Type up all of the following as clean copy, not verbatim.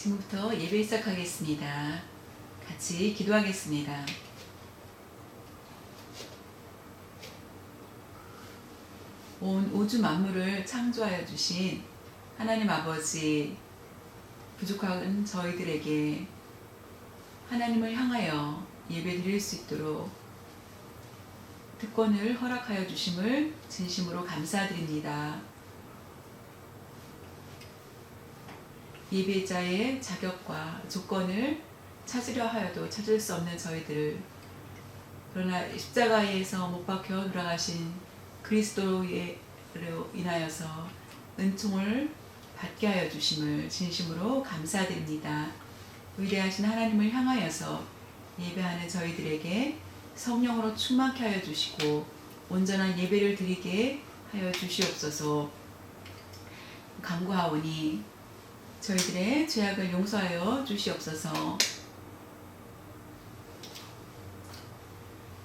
지금부터 예배 시작하겠습니다. 같이 기도하겠습니다. 온 우주 만물을 창조하여 주신 하나님 아버지, 부족한 저희들에게 하나님을 향하여 예배 드릴 수 있도록 특권을 허락하여 주심을 진심으로 감사드립니다. 예배자의 자격과 조건을 찾으려 하여도 찾을 수 없는 저희들, 그러나 십자가에서 못 박혀 돌아가신 그리스도로 인하여서 은총을 받게 하여 주심을 진심으로 감사드립니다. 위대하신 하나님을 향하여서 예배하는 저희들에게 성령으로 충만케 하여 주시고 온전한 예배를 드리게 하여 주시옵소서. 간구하오니 저희들의 죄악을 용서하여 주시옵소서.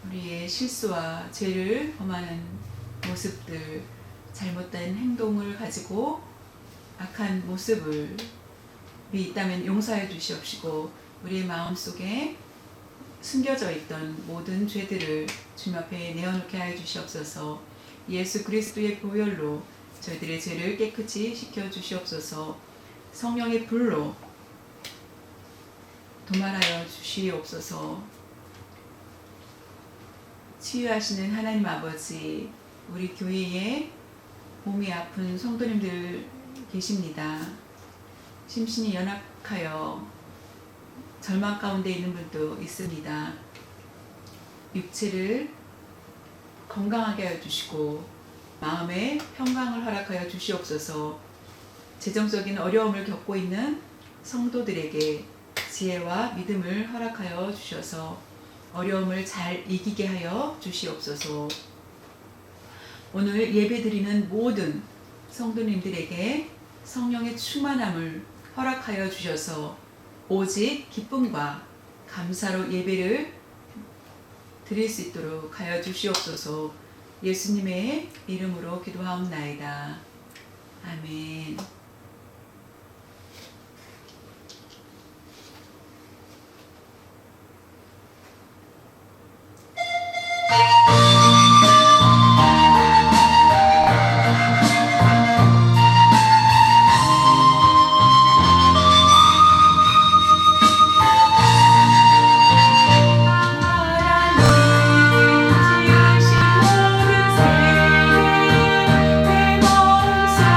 우리의 실수와 죄를 범하는 모습들, 잘못된 행동을 가지고 악한 모습을 있다면 용서해 주시옵시고, 우리의 마음속에 숨겨져 있던 모든 죄들을 주님 앞에 내어놓게 하여 주시옵소서. 예수 그리스도의 보혈로 저희들의 죄를 깨끗이 씻겨 주시옵소서. 성령의 불로 도말하여 주시옵소서. 치유하시는 하나님 아버지, 우리 교회에 몸이 아픈 성도님들 계십니다. 심신이 연약하여 절망 가운데 있는 분도 있습니다. 육체를 건강하게 하여 주시고 마음의 평강을 허락하여 주시옵소서. 재정적인 어려움을 겪고 있는 성도들에게 지혜와 믿음을 허락하여 주셔서 어려움을 잘 이기게 하여 주시옵소서. 오늘 예배드리는 모든 성도님들에게 성령의 충만함을 허락하여 주셔서 오직 기쁨과 감사로 예배를 드릴 수 있도록 하여 주시옵소서. 예수님의 이름으로 기도하옵나이다. 아멘. 지으신 모든 새 내 마음속에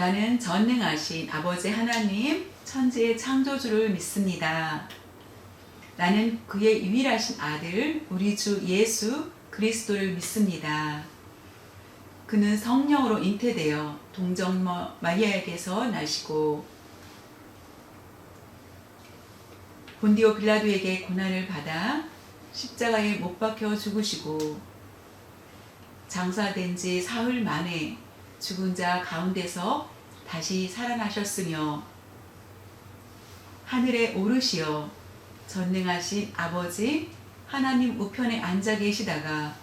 나는 전능하신 아버지 하나님 천지의 창조주를 믿습니다. 나는 그의 유일하신 아들 우리 주 예수 그리스도를 믿습니다. 그는 성령으로 잉태되어 동정 마리아에게서 나시고 본디오 빌라도에게 고난을 받아 십자가에 못 박혀 죽으시고 장사된 지 사흘 만에 죽은 자 가운데서 다시 살아나셨으며 하늘에 오르시어 전능하신 아버지 하나님 우편에 앉아 계시다가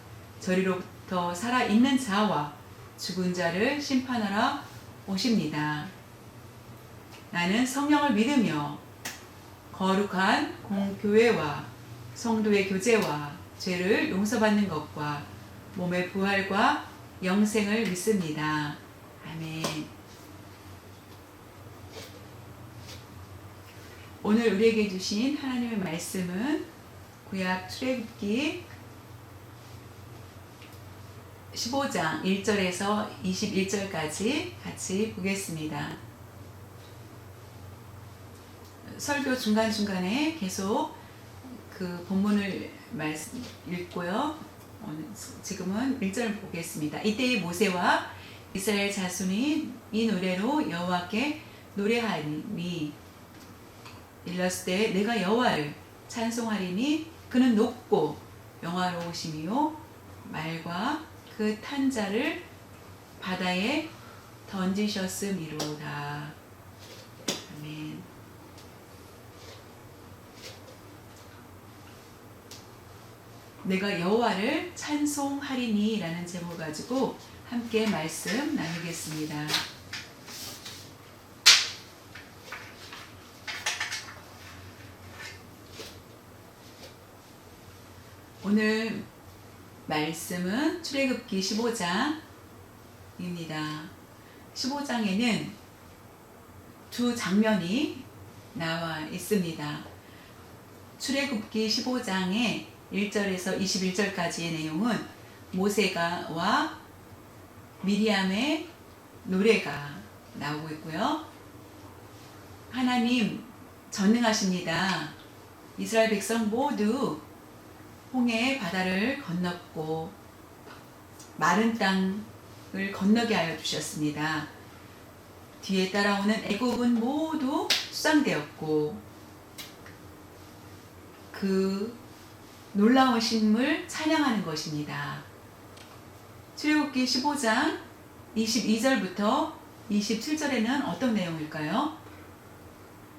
저리로부터 살아있는 자와 죽은 자를 심판하러 오십니다. 나는 성령을 믿으며 거룩한 공교회와 성도의 교제와 죄를 용서받는 것과 몸의 부활과 영생을 믿습니다. 아멘. 오늘 우리에게 주신 하나님의 말씀은 구약 출애굽기 15장 1절에서 21절까지 같이 보겠습니다. 설교 중간중간에 계속 그 본문을 읽고요. 지금은 1절 보겠습니다. 이때의 모세와 이스라엘 자손이 이 노래로 여호와께 노래하니 일렀을 때 내가 여호와를 찬송하리니 그는 높고 영화로우시며 말과 그 탄 자를 바다에 던지셨음이로다. 아멘. 내가 여호와를 찬송하리니 라는 제목을 가지고 함께 말씀 나누겠습니다. 오늘 말씀은 출애굽기 15장입니다. 15장에는 두 장면이 나와 있습니다. 출애굽기 15장의 1절에서 21절까지의 내용은 모세가와 미리암의 노래가 나오고 있고요. 하나님 전능하십니다. 이스라엘 백성 모두 홍해의 바다를 건넜고 마른 땅을 건너게 하여 주셨습니다. 뒤에 따라오는 애국은 모두 수상되었고 그 놀라우심을 찬양하는 것입니다. 출애굽기 15장 22절부터 27절에는 어떤 내용일까요?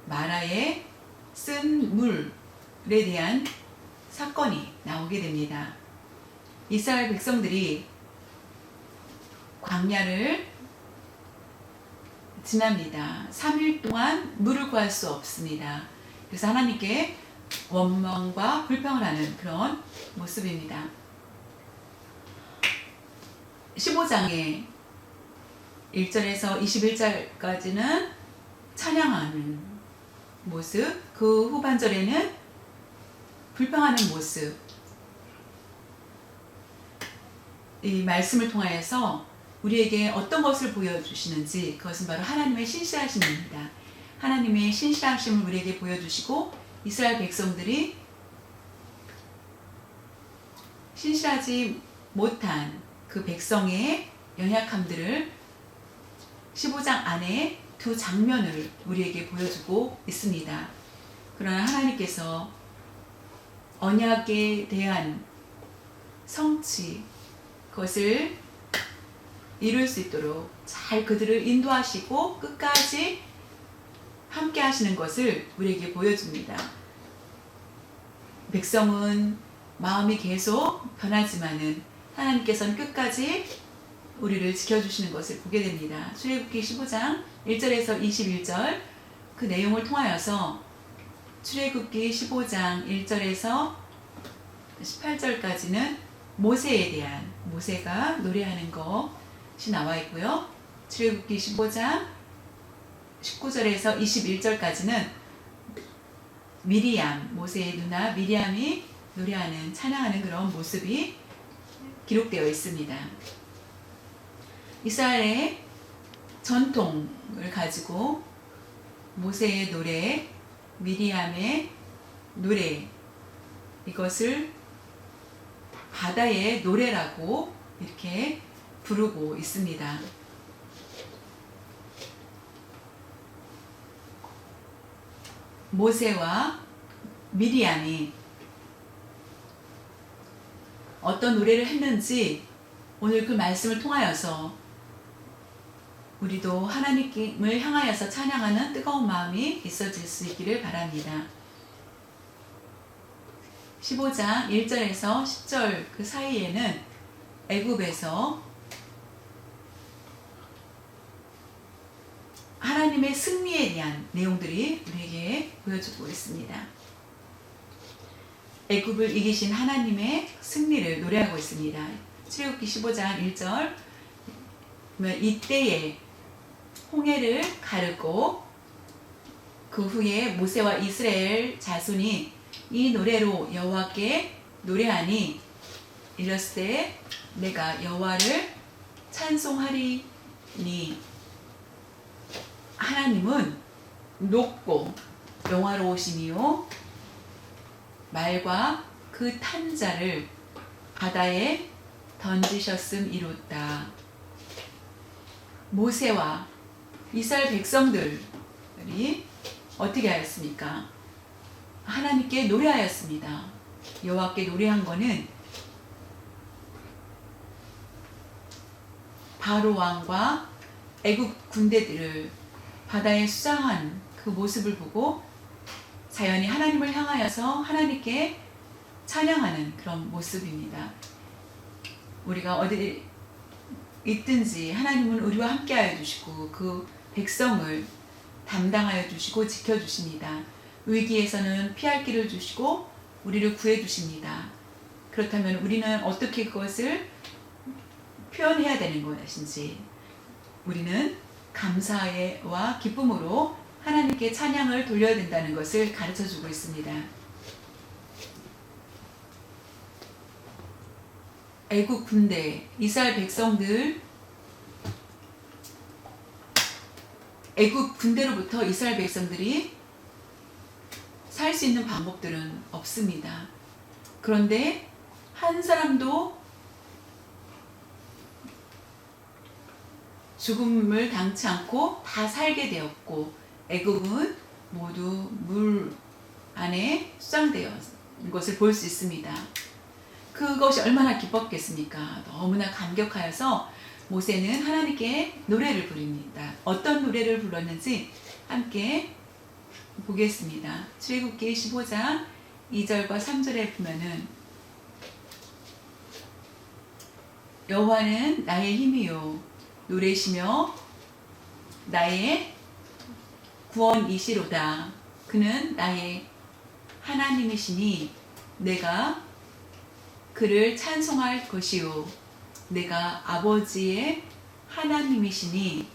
마라에 쓴 물에 대한 사건이 나오게 됩니다. 이스라엘 백성들이 광야를 지납니다. 3일 동안 물을 구할 수 없습니다. 그래서 하나님께 원망과 불평을 하는 그런 모습입니다. 15장의 1절에서 21절까지는 찬양하는 모습, 그 후반절에는 불평하는 모습. 이 말씀을 통하여서 우리에게 어떤 것을 보여주시는지 그것은 바로 하나님의 신실하심입니다. 하나님의 신실하심을 우리에게 보여주시고 이스라엘 백성들이 신실하지 못한 그 백성의 연약함들을 15장 안에 두 장면을 우리에게 보여주고 있습니다. 그러나 하나님께서 언약에 대한 성취, 그것을 이룰 수 있도록 잘 그들을 인도하시고 끝까지 함께 하시는 것을 우리에게 보여줍니다. 백성은 마음이 계속 변하지만은 하나님께서는 끝까지 우리를 지켜주시는 것을 보게 됩니다. 출애굽기 15장 1절에서 21절 그 내용을 통하여서 출애굽기 15장 1절에서 18절까지는 모세에 대한 모세가 노래하는 것이 나와 있고요. 출애굽기 15장 19절에서 21절까지는 미리암, 모세의 누나 미리암이 노래하는 찬양하는 그런 모습이 기록되어 있습니다. 이스라엘의 전통을 가지고 모세의 노래, 미리암의 노래, 이것을 바다의 노래라고 이렇게 부르고 있습니다. 모세와 미리암이 어떤 노래를 했는지 오늘 그 말씀을 통하여서 우리도 하나님을 향하여서 찬양하는 뜨거운 마음이 있어질 수 있기를 바랍니다. 15장 1절에서 10절 그 사이에는 애굽에서 하나님의 승리에 대한 내용들이 우리에게 보여주고 있습니다. 애굽을 이기신 하나님의 승리를 노래하고 있습니다. 출애굽기 15장 1절 이때에 홍해를 가르고 그 후에 모세와 이스라엘 자손이 이 노래로 여호와께 노래하니 이르시되 내가 여호와를 찬송하리니 하나님은 높고 영화로우시니요 말과 그 탄 자를 바다에 던지셨음이로다. 모세와 이스라엘 백성들이 어떻게 하였습니까? 하나님께 노래하였습니다. 여호와께 노래한 것은 바로 왕과 애굽 군대들을 바다에 수장한 그 모습을 보고 자연히 하나님을 향하여서 하나님께 찬양하는 그런 모습입니다. 우리가 어디 있든지 하나님은 우리와 함께하여 주시고 그 백성을 담당하여 주시고 지켜주십니다. 위기에서는 피할 길을 주시고 우리를 구해 주십니다. 그렇다면 우리는 어떻게 그것을 표현해야 되는 것인지 우리는 감사와 기쁨으로 하나님께 찬양을 돌려야 된다는 것을 가르쳐주고 있습니다. 애국 군대, 이스라엘 백성들, 애국 군대로부터 이스라엘 백성들이 살 수 있는 방법들은 없습니다. 그런데 한 사람도 죽음을 당치 않고 다 살게 되었고 애굽은 모두 물 안에 수장되어 것을 볼 수 있습니다. 그것이 얼마나 기뻤겠습니까? 너무나 감격하여서 모세는 하나님께 노래를 부릅니다. 어떤 노래를 불렀는지 함께 보겠습니다. 출애굽기 15장 2절과 3절에 보면은 여호와는 나의 힘이요 노래시며 나의 구원이시로다. 그는 나의 하나님이시니 내가 그를 찬송할 것이요 내가 아버지의 하나님이시니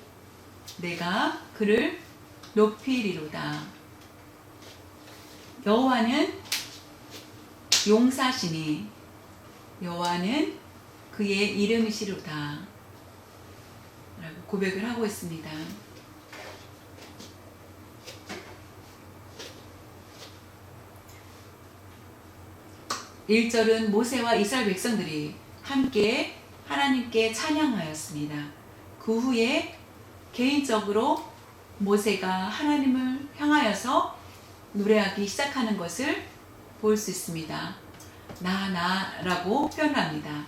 내가 그를 높이리로다. 여호와는 용사시니 여호와는 그의 이름이시로다 라고 고백을 하고 있습니다. (1절은) 모세와 이스라엘 백성들이 함께 하나님께 찬양하였습니다. 그 후에 개인적으로 모세가 하나님을 향하여서 노래하기 시작하는 것을 볼 수 있습니다. 나라고 표현합니다.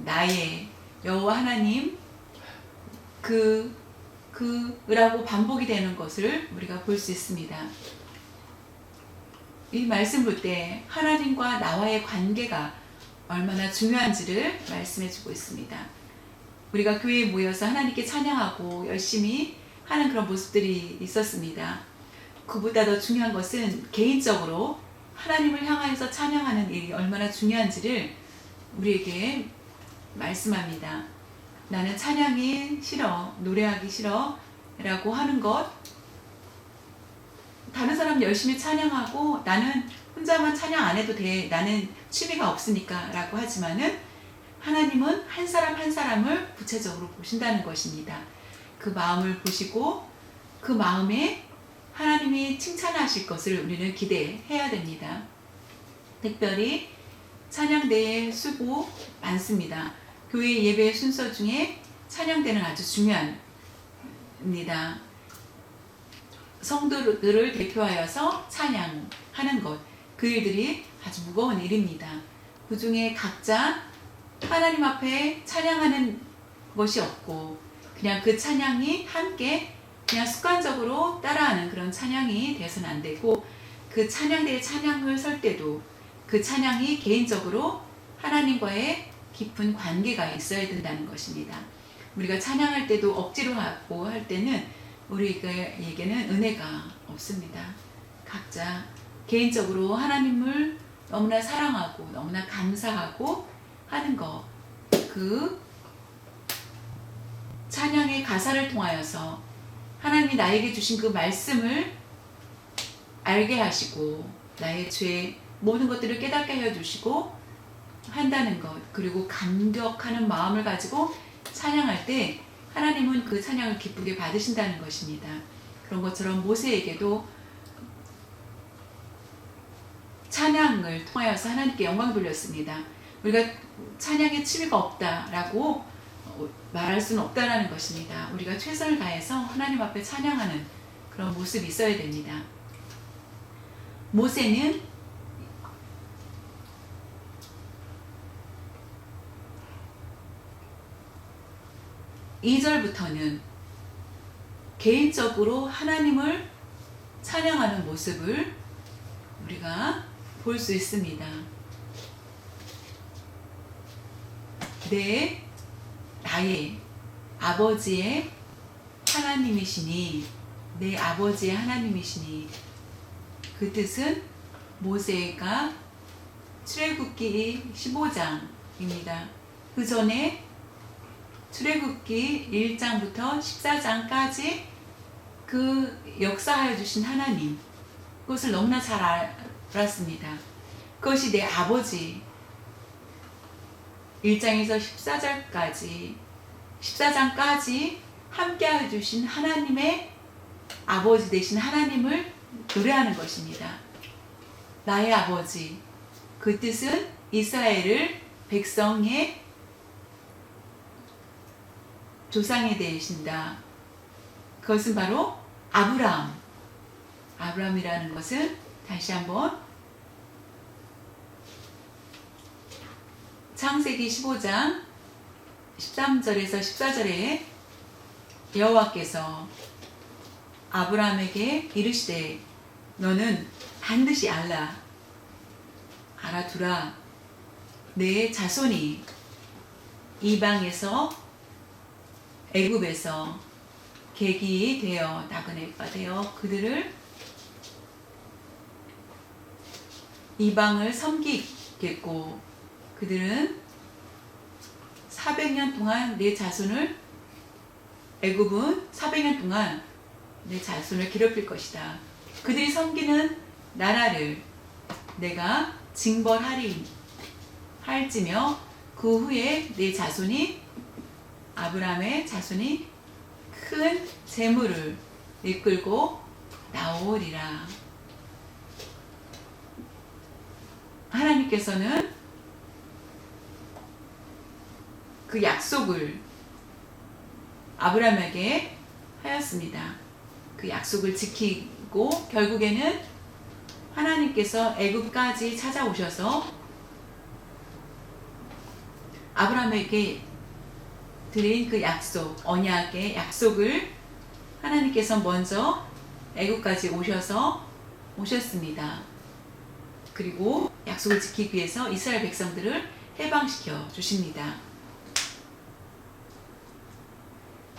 나의 여호와 하나님 그라고 반복이 되는 것을 우리가 볼 수 있습니다. 이 말씀 볼 때 하나님과 나와의 관계가 얼마나 중요한지를 말씀해 주고 있습니다. 우리가 교회에 모여서 하나님께 찬양하고 열심히 하는 그런 모습들이 있었습니다. 그보다 더 중요한 것은 개인적으로 하나님을 향하여서 찬양하는 일이 얼마나 중요한지를 우리에게 말씀합니다. 나는 찬양이 싫어, 노래하기 싫어 라고 하는 것, 다른 사람 열심히 찬양하고 나는 혼자만 찬양 안 해도 돼, 나는 취미가 없으니까 라고 하지만은 하나님은 한 사람 한 사람을 구체적으로 보신다는 것입니다. 그 마음을 보시고 그 마음에 하나님이 칭찬하실 것을 우리는 기대해야 됩니다. 특별히 찬양대의 수고 많습니다. 교회 예배 순서 중에 찬양대는 아주 중요합니다. 성도들을 대표하여서 찬양하는 것, 그 일들이 아주 무거운 일입니다. 그 중에 각자 하나님 앞에 찬양하는 것이 없고 그냥 그 찬양이 함께 그냥 습관적으로 따라하는 그런 찬양이 되어서는 안 되고, 그 찬양대의 찬양을 설 때도 그 찬양이 개인적으로 하나님과의 깊은 관계가 있어야 된다는 것입니다. 우리가 찬양할 때도 억지로 하고 할 때는 우리에게는 은혜가 없습니다. 각자 개인적으로 하나님을 너무나 사랑하고 너무나 감사하고 하는 것, 그 찬양의 가사를 통하여서 하나님이 나에게 주신 그 말씀을 알게 하시고 나의 죄 모든 것들을 깨닫게 해주시고 한다는 것, 그리고 감격하는 마음을 가지고 찬양할 때 하나님은 그 찬양을 기쁘게 받으신다는 것입니다. 그런 것처럼 모세에게도 찬양을 통하여서 하나님께 영광 돌렸습니다. 우리가 찬양에 취미가 없다라고 말할 수는 없다라는 것입니다. 우리가 최선을 다해서 하나님 앞에 찬양하는 그런 모습이 있어야 됩니다. 모세는 (2절부터는) 개인적으로 하나님을 찬양하는 모습을 우리가 볼 수 있습니다. 나의 아버지의 하나님이시니, 내 아버지의 하나님이시니, 그 뜻은 모세가 출애굽기 15장입니다. 그 전에 출애굽기 1장부터 14장까지 그 역사하여 주신 하나님, 그것을 너무나 잘 알았습니다. 그것이 내 아버지, 1장에서 14장까지 함께하여 주신 하나님의 아버지 되신 하나님을 노래하는 것입니다. 나의 아버지, 그 뜻은 이스라엘을 백성의 조상이 되신다. 그것은 바로 아브라함이라는 것은 다시 한번 창세기 15장 13절에서 14절에 여호와께서 아브라함에게 이르시되 너는 반드시 알아두라. 내 자손이 이방에서 애굽에서 객이 되어 나그네가 되어 그들을 이방을 섬기겠고 그들은 400년 동안 내 자손을, 애굽은 400년 동안 내 자손을 괴롭힐 것이다. 그들이 섬기는 나라를 내가 징벌할지며 그 후에 내 자손이, 아브라함의 자손이 큰 재물을 이끌고 나오리라. 하나님께서는 그 약속을 아브라함에게 하였습니다. 그 약속을 지키고 결국에는 하나님께서 애굽까지 찾아오셔서 아브라함에게 드린 그 약속, 언약의 약속을 하나님께서 먼저 애굽까지 오셨습니다. 그리고 약속을 지키기 위해서 이스라엘 백성들을 해방시켜 주십니다.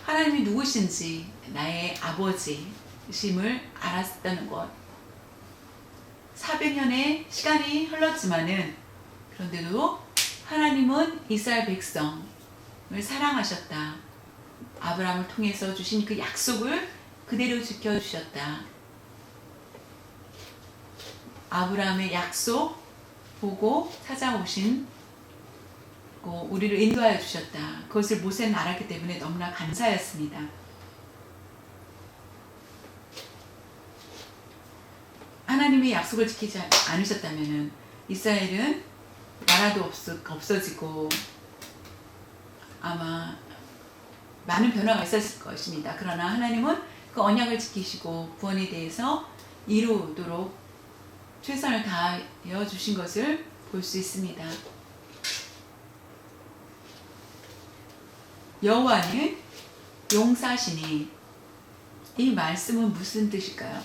하나님이 누구신지, 나의 아버지심을 알았다는 것. 400년의 시간이 흘렀지만은 그런데도 하나님은 이스라엘 백성을 사랑하셨다. 아브라함을 통해서 주신 그 약속을 그대로 지켜주셨다. 아브라함의 약속 보고 찾아오신 우리를 인도하여 주셨다. 그것을 모세는 알았기 때문에 너무나 감사했습니다. 약속을 지키지 않으셨다면 이스라엘은 나라도 없어지고 아마 많은 변화가 있었을 것입니다. 그러나 하나님은 그 언약을 지키시고 구원에 대해서 이루도록 최선을 다하여 주신 것을 볼 수 있습니다. 여호와는 용사시니, 이 말씀은 무슨 뜻일까요?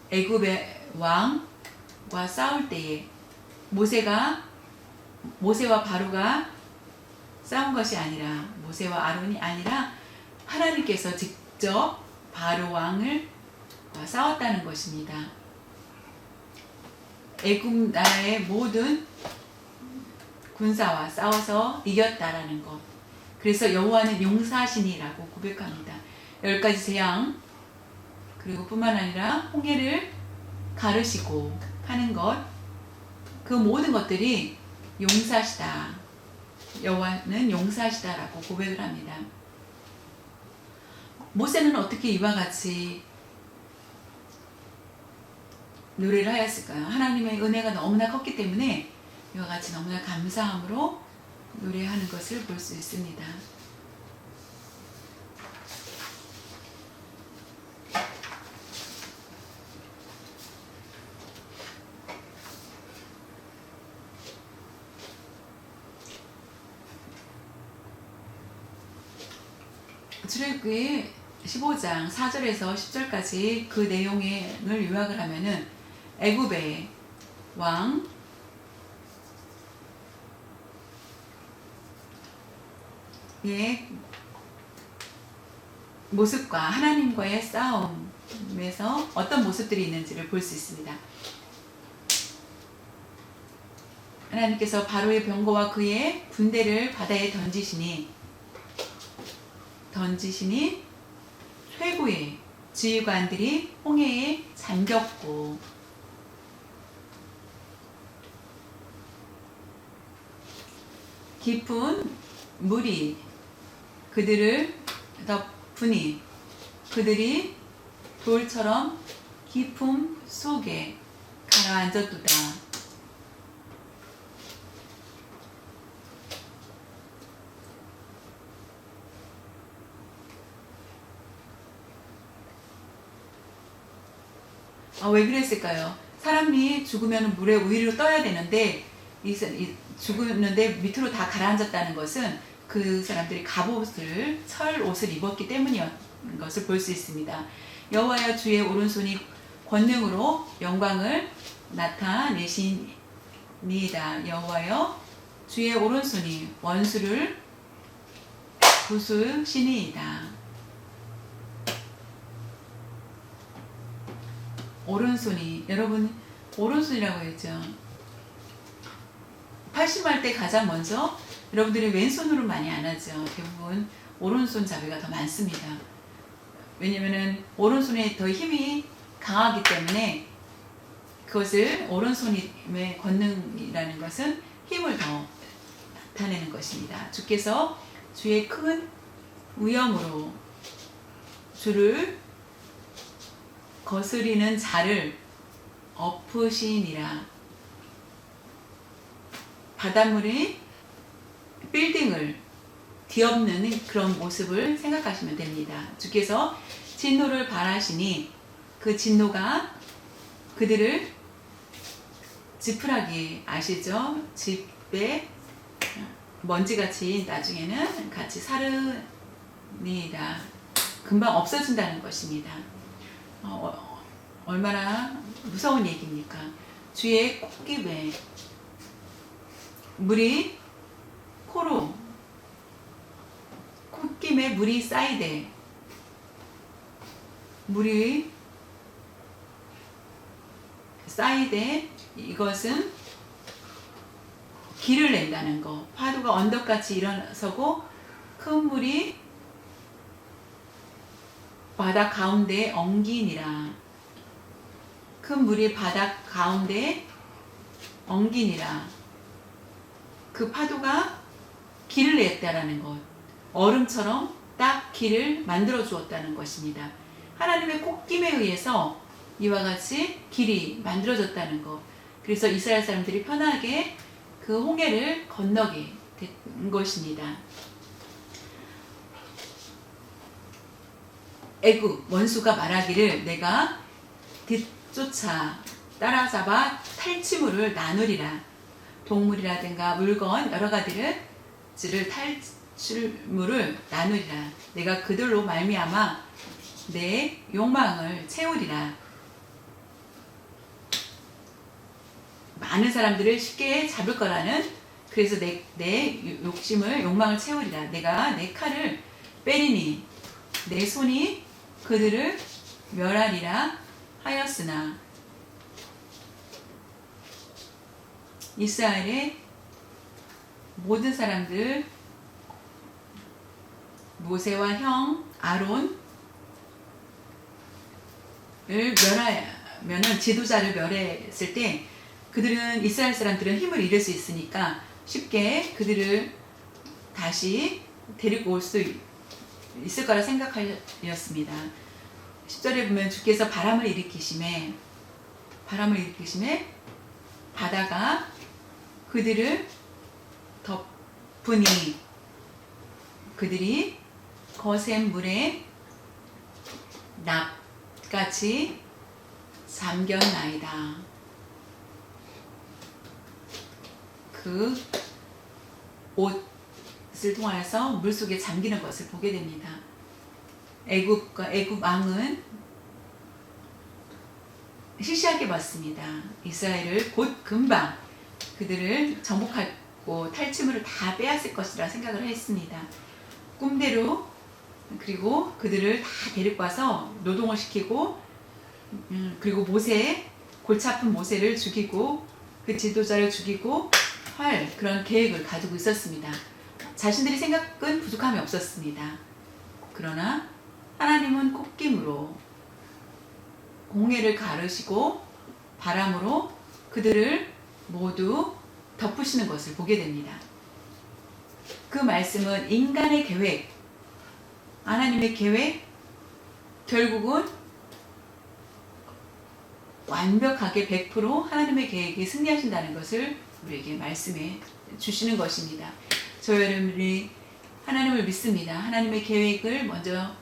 애굽의 왕과 싸울 때에 모세와 바로가 싸운 것이 아니라, 모세와 아론이 아니라 하나님께서 직접 바로 왕을 싸웠다는 것입니다. 애굽 나라의 모든 군사와 싸워서 이겼다라는 것. 그래서 여호와는 용사신이라고 고백합니다. 10가지 재앙, 그리고 뿐만 아니라 홍해를 가르시고 하는 것, 그 모든 것들이 용사시다. 여호와는 용사시다라고 고백을 합니다. 모세는 어떻게 이와 같이 노래를 하였을까요? 하나님의 은혜가 너무나 컸기 때문에 이와 같이 너무나 감사함으로 노래하는 것을 볼 수 있습니다. 출애굽기 15장 4절에서 10절까지 그 내용을 요약을 하면은 애굽의 왕 의 모습과 하나님과의 싸움에서 어떤 모습들이 있는지를 볼 수 있습니다. 하나님께서 바로의 병거와 그의 군대를 바다에 던지시니 최고의 지휘관들이 홍해에 잠겼고, 깊은 물이 그들을 덮으니 그들이 돌처럼 깊음 속에 가라앉았도다. 왜 그랬을까요? 사람이 죽으면 물에 위로 떠야 되는데 죽었는데 밑으로 다 가라앉았다는 것은 그 사람들이 갑옷을, 철 옷을 입었기 때문이었는 것을 볼 수 있습니다. 여호와여, 주의 오른손이 권능으로 영광을 나타내시니이다. 여호와여, 주의 오른손이 원수를 부수시니이다. 오른손이, 여러분 오른손이라고 했죠. 80할 때 가장 먼저 여러분들이 왼손으로 많이 안 하죠. 대부분 오른손 자비가 더 많습니다. 왜냐면은 오른손에 더 힘이 강하기 때문에, 그것을 오른손의 권능이라는 것은 힘을 더 나타내는 것입니다. 주께서 주의 큰 위엄으로 주를 거스리는 자를 엎으시니라. 바닷물이 빌딩을 뒤엎는 그런 모습을 생각하시면 됩니다. 주께서 진노를 발하시니 그 진노가 그들을 지푸라기 아시죠? 집에 먼지같이 나중에는 같이 사르니라. 금방 없어진다는 것입니다. 얼마나 무서운 얘기입니까? 주의 콧김에 물이 콧김에 물이 쌓이되, 이것은 길을 낸다는 거. 파도가 언덕같이 일어서고 큰 물이 바닥 가운데에 엉기니라. 큰 물이 바닥 가운데에 엉기니라. 그 파도가 길을 냈다라는 것. 얼음처럼 딱 길을 만들어 주었다는 것입니다. 하나님의 콧김에 의해서 이와 같이 길이 만들어졌다는 것. 그래서 이스라엘 사람들이 편하게 그 홍해를 건너게 된 것입니다. 애굽 원수가 말하기를 내가 뒤쫓아 따라잡아 탈취물을 나누리라. 동물이라든가 물건 여러 가지를 탈취물을 나누리라. 내가 그들로 말미암아 내 욕망을 채우리라. 많은 사람들을 쉽게 잡을 거라는, 그래서 내 욕망을 채우리라. 내가 내 칼을 빼리니 내 손이 그들을 멸하리라 하였으나. 이스라엘의 모든 사람들, 모세와 형 아론을 멸하면은, 지도자를 멸했을 때 그들은, 이스라엘 사람들은 힘을 잃을 수 있으니까 쉽게 그들을 다시 데리고 올 수 있을 거라 생각하였습니다. 10절에 보면 주께서 바람을 일으키심에 바다가 그들을 덮으니 그들이 거센 물에 납같이 잠겼나이다. 그 옷을 통하여서 물속에 잠기는 것을 보게 됩니다. 애굽 왕은 시시하게 봤습니다. 이스라엘을 곧 금방 그들을 정복하고 탈취물을 다 빼앗을 것이라 생각을 했습니다. 꿈대로, 그리고 그들을 다 데리고 와서 노동을 시키고, 그리고 골치 아픈 모세를 죽이고 그 지도자를 죽이고 할 그런 계획을 가지고 있었습니다. 자신들이 생각은 부족함이 없었습니다. 그러나 하나님은 콧김으로 공해를 가르시고 바람으로 그들을 모두 덮으시는 것을 보게 됩니다. 그 말씀은 인간의 계획, 하나님의 계획, 결국은 완벽하게 100% 하나님의 계획이 승리하신다는 것을 우리에게 말씀해 주시는 것입니다. 저 여러분이 하나님을 믿습니다. 하나님의 계획을 먼저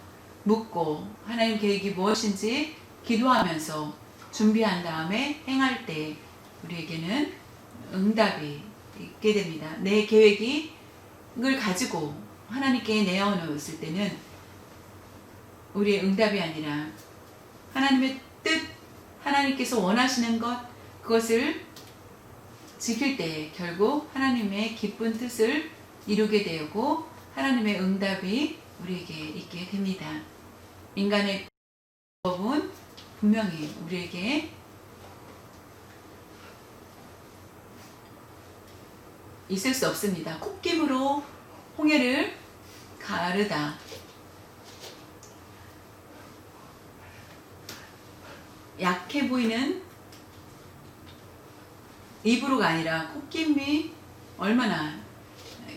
묻고 하나님 계획이 무엇인지 기도하면서 준비한 다음에 행할 때 우리에게는 응답이 있게 됩니다. 내 계획을 가지고 하나님께 내어놓았을 때는 우리의 응답이 아니라 하나님의 뜻, 하나님께서 원하시는 것, 그것을 지킬 때 결국 하나님의 기쁜 뜻을 이루게 되고 하나님의 응답이 우리에게 있게 됩니다. 인간의 법은 분명히 우리에게 있을 수 없습니다. 콧김으로 홍해를 가르다. 약해 보이는 입으로가 아니라 콧김이 얼마나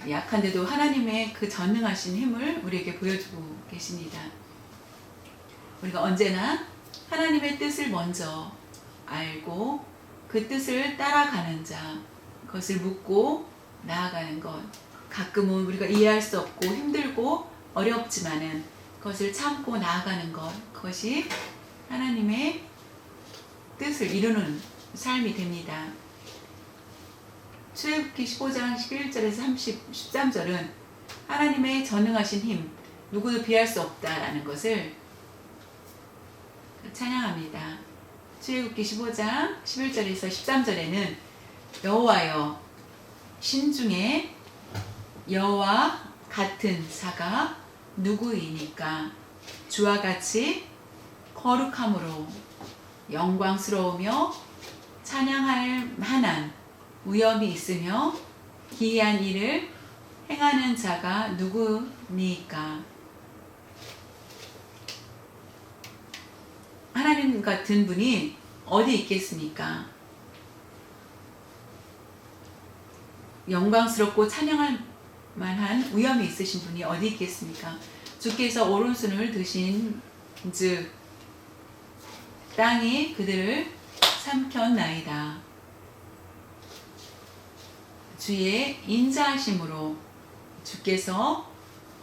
약한데도 하나님의 그 전능하신 힘을 우리에게 보여주고 계십니다. 우리가 언제나 하나님의 뜻을 먼저 알고 그 뜻을 따라가는 자, 그것을 묻고 나아가는 것, 가끔은 우리가 이해할 수 없고 힘들고 어렵지만은 그것을 참고 나아가는 것, 그것이 하나님의 뜻을 이루는 삶이 됩니다. 출애굽기 15장 11절에서 13절은 하나님의 전능하신 힘, 누구도 비할 수 없다라는 것을 찬양합니다. 출애굽기 15장 11절에서 13절에는 여호와여, 신중에 여호와 같은 자가 누구이니까? 주와 같이 거룩함으로 영광스러우며 찬양할 만한 위엄이 있으며 기이한 일을 행하는 자가 누구니까? 하나님 같은 분이 어디 있겠습니까? 영광스럽고 찬양할 만한 위엄이 있으신 분이 어디 있겠습니까? 주께서 오른손을 드신 즉 땅이 그들을 삼켰나이다. 주의 인자하심으로 주께서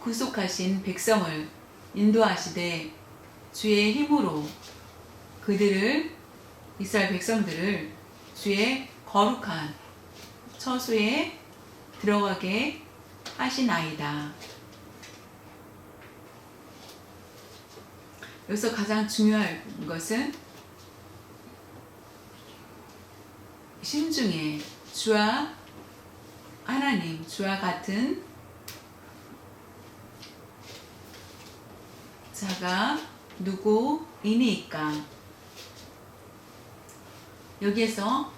구속하신 백성을 인도하시되 주의 힘으로 그들을 이스라엘 백성들을 주의 거룩한 처소에 들어가게 하시나이다. 여기서 가장 중요한 것은 심중에 주와 하나님, 주와 같은 자가 누구이니까. 여기에서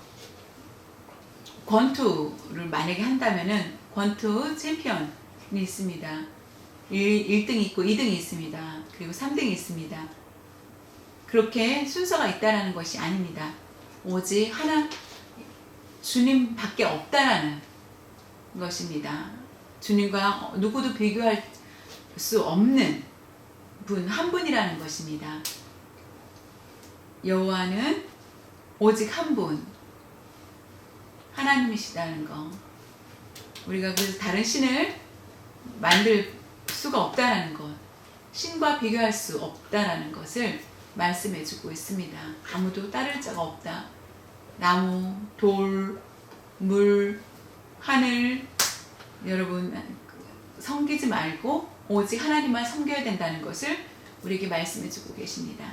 권투를 만약에 한다면은 권투 챔피언이 있습니다. 1등이 있고 2등이 있습니다. 그리고 3등이 있습니다. 그렇게 순서가 있다라는 것이 아닙니다. 오직 하나 주님밖에 없다라는 것입니다. 주님과 누구도 비교할 수 없는 분 한 분이라는 것입니다. 여호와는 오직 한 분, 하나님이시다는 거. 우리가 그래서 다른 신을 만들 수가 없다라는 것, 신과 비교할 수 없다라는 것을 말씀해주고 있습니다. 아무도 따를 자가 없다. 나무, 돌, 물, 하늘, 여러분 섬기지 말고 오직 하나님만 섬겨야 된다는 것을 우리에게 말씀해주고 계십니다.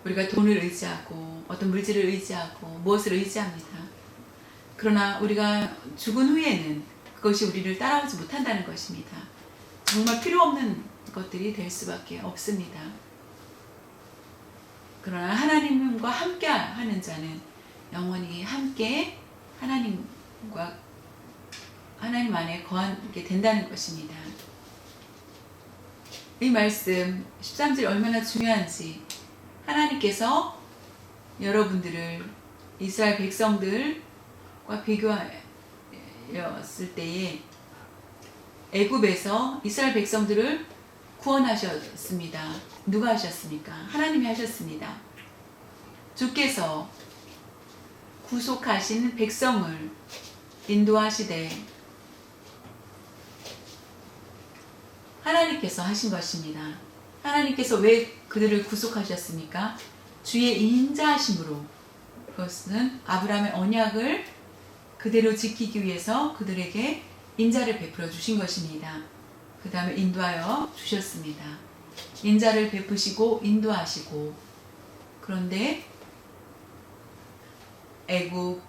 우리가 돈을 의지하고 어떤 물질을 의지하고 무엇을 의지합니다. 그러나 우리가 죽은 후에는 그것이 우리를 따라오지 못한다는 것입니다. 정말 필요 없는 것들이 될 수밖에 없습니다. 그러나 하나님과 함께 하는 자는 영원히 함께 하나님 안에 거하게 된다는 것입니다. 이 말씀 13절 얼마나 중요한지, 하나님께서 여러분들을 이스라엘 백성들과 비교하였을 때에 애굽에서 이스라엘 백성들을 구원하셨습니다. 누가 하셨습니까? 하나님이 하셨습니다. 주께서 구속하신 백성을 인도하시되 하나님께서 하신 것입니다. 하나님께서 왜 그들을 구속하셨습니까? 주의 인자하심으로. 그것은 아브라함의 언약을 그대로 지키기 위해서 그들에게 인자를 베풀어 주신 것입니다. 그 다음에 인도하여 주셨습니다. 인자를 베푸시고 인도하시고. 그런데 애굽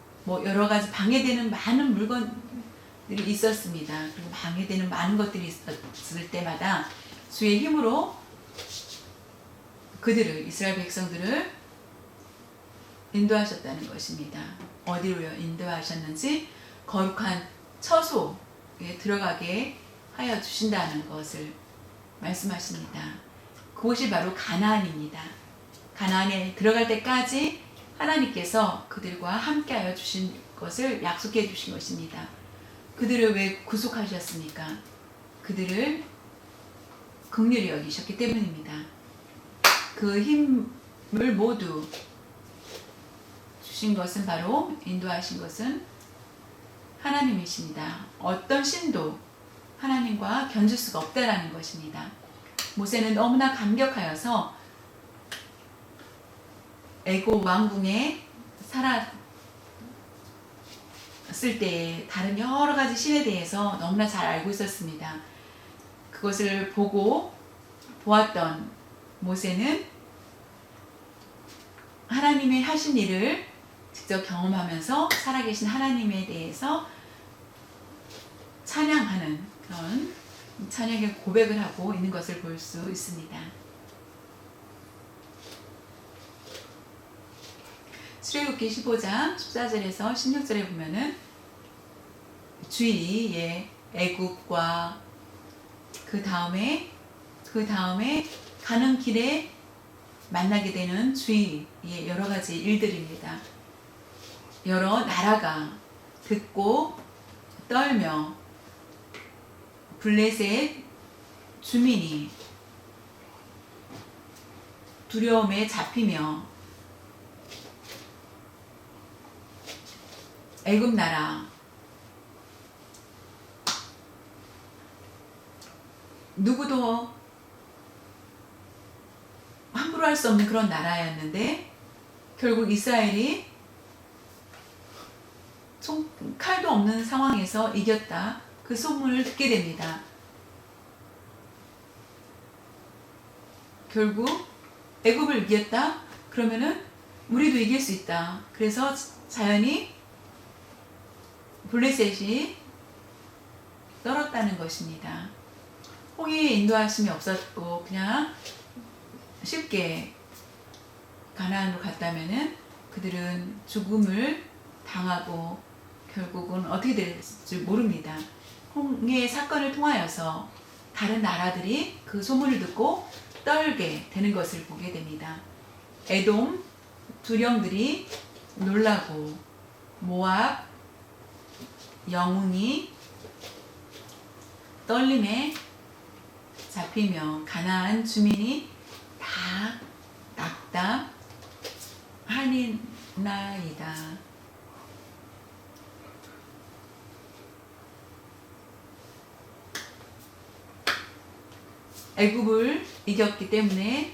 여러 가지 방해되는 많은 물건들이 있었습니다. 그리고 방해되는 많은 것들이 있었을 때마다 주의 힘으로 그들을, 이스라엘 백성들을 인도하셨다는 것입니다. 어디로요? 인도하셨는지 거룩한 처소에 들어가게 하여 주신다는 것을 말씀하십니다. 그곳이 바로 가나안입니다. 가나안에 들어갈 때까지 하나님께서 그들과 함께하여 주신 것을 약속해 주신 것입니다. 그들을 왜 구속하셨습니까? 그들을 긍휼히 여기셨기 때문입니다. 그 힘을 모두 주신 것은 바로, 인도하신 것은 하나님이십니다. 어떤 신도 하나님과 견줄 수가 없다라는 것입니다. 모세는 너무나 감격하여서 애굽 왕궁에 살았을 때에 다른 여러 가지 신에 대해서 너무나 잘 알고 있었습니다. 그것을 보았던 모세는 하나님의 하신 일을 직접 경험하면서 살아계신 하나님에 대해서 찬양하는 그런 찬양의 고백을 하고 있는 것을 볼 수 있습니다. 출애굽기 15장 14절에서 16절에 보면은 주의 애굽과 그 다음에 가는 길에 만나게 되는 주위의 여러 가지 일들입니다. 여러 나라가 듣고 떨며 블레셋 주민이 두려움에 잡히며 애굽 나라 누구도 함부로 할 수 없는 그런 나라였는데 결국 이스라엘이 칼도 없는 상황에서 이겼다. 그 소문을 듣게 됩니다. 결국 애굽을 이겼다? 그러면은 우리도 이길 수 있다. 그래서 자연히 블레셋이 떨었다는 것입니다. 홍해의 인도하심이 없었고 그냥 쉽게 가나안으로 갔다면은 그들은 죽음을 당하고 결국은 어떻게 될지 모릅니다. 홍해의 사건을 통하여서 다른 나라들이 그 소문을 듣고 떨게 되는 것을 보게 됩니다. 에돔 두령들이 놀라고 모압 영웅이 떨림에 잡히며 가나안 주민이 다 낙담하니나이다. 애굽을 이겼기 때문에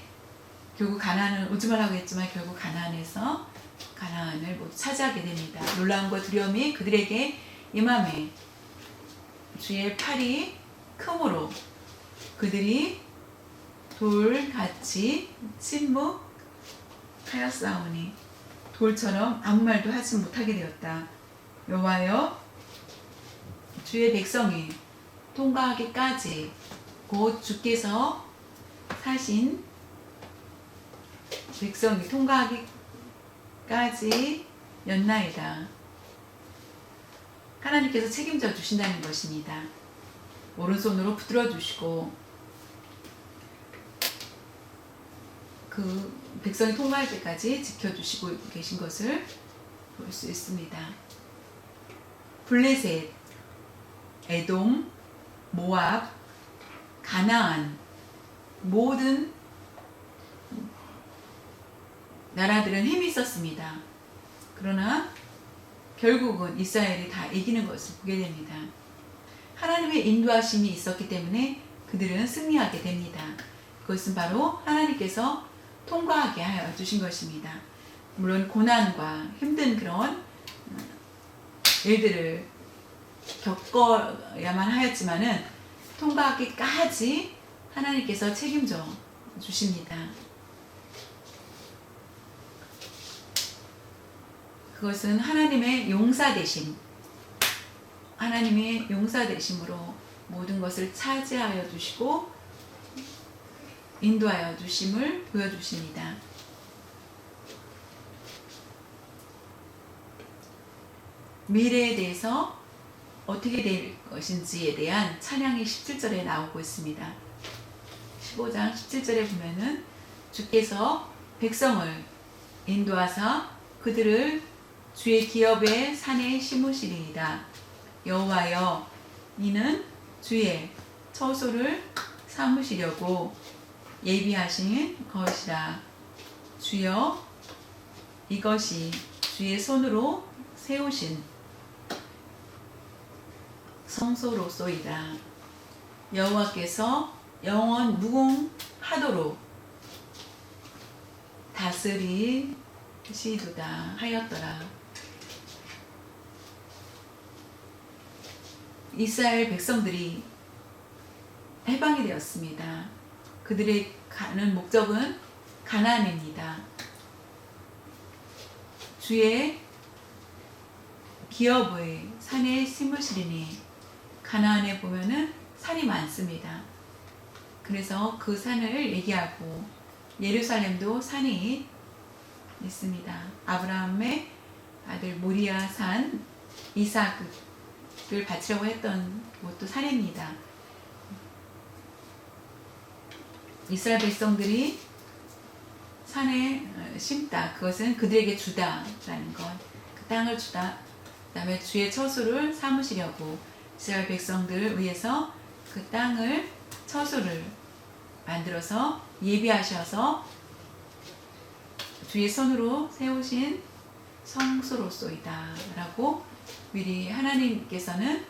결국 가나안을 우즈말라고 했지만 결국 가나안에서 가나안을 모두 차지하게 됩니다. 놀라움과 두려움이 그들에게 임함에 주의 팔이 크므로 그들이 돌같이 침묵하였사오니 돌처럼 아무 말도 하지 못하게 되었다. 여호와여 주의 백성이 통과하기까지 곧 주께서 사신 백성이 통과하기까지 였나이다. 하나님께서 책임져 주신다는 것입니다. 오른손으로 붙들어 주시고 그 백성이 통과할 때까지 지켜주시고 계신 것을 볼 수 있습니다. 블레셋, 에돔, 모압, 가나안 모든 나라들은 힘이 있었습니다. 그러나 결국은 이스라엘이 다 이기는 것을 보게 됩니다. 하나님의 인도하심이 있었기 때문에 그들은 승리하게 됩니다. 그것은 바로 하나님께서 통과하게 하여 주신 것입니다. 물론 고난과 힘든 그런 일들을 겪어야만 하였지만은 통과하기까지 하나님께서 책임져 주십니다. 그것은 하나님의 용사되심, 하나님의 용사되심으로 모든 것을 차지하여 주시고 인도하여 주심을 보여주십니다. 미래에 대해서 어떻게 될 것인지에 대한 찬양이 17절에 나오고 있습니다. 15장 17절에 보면은 주께서 백성을 인도하사 그들을 주의 기업의 산에 심으시리이다. 여호와여 이는 주의 처소를 삼으시려고 예비하신 것이라. 주여 이것이 주의 손으로 세우신 성소로소이다. 여호와께서 영원 무궁하도록 다스리시도다 하였더라. 이스라엘 백성들이 해방이 되었습니다. 그들의 가는 목적은 가나안입니다. 주의 기업의 산에 심으시리니 가나안에 보면은 산이 많습니다. 그래서 그 산을 얘기하고 예루살렘도 산이 있습니다. 아브라함의 아들 모리아 산 이삭을 바치려고 했던 곳도 산입니다. 이스라엘 백성들이 산에 심다. 그것은 그들에게 주다라는 것. 그 땅을 주다. 그 다음에 주의 처소를 삼으시려고 이스라엘 백성들을 위해서 그 땅을 처소를 만들어서 예비하셔서 주의 손으로 세우신 성소로소이다 라고 미리 하나님께서는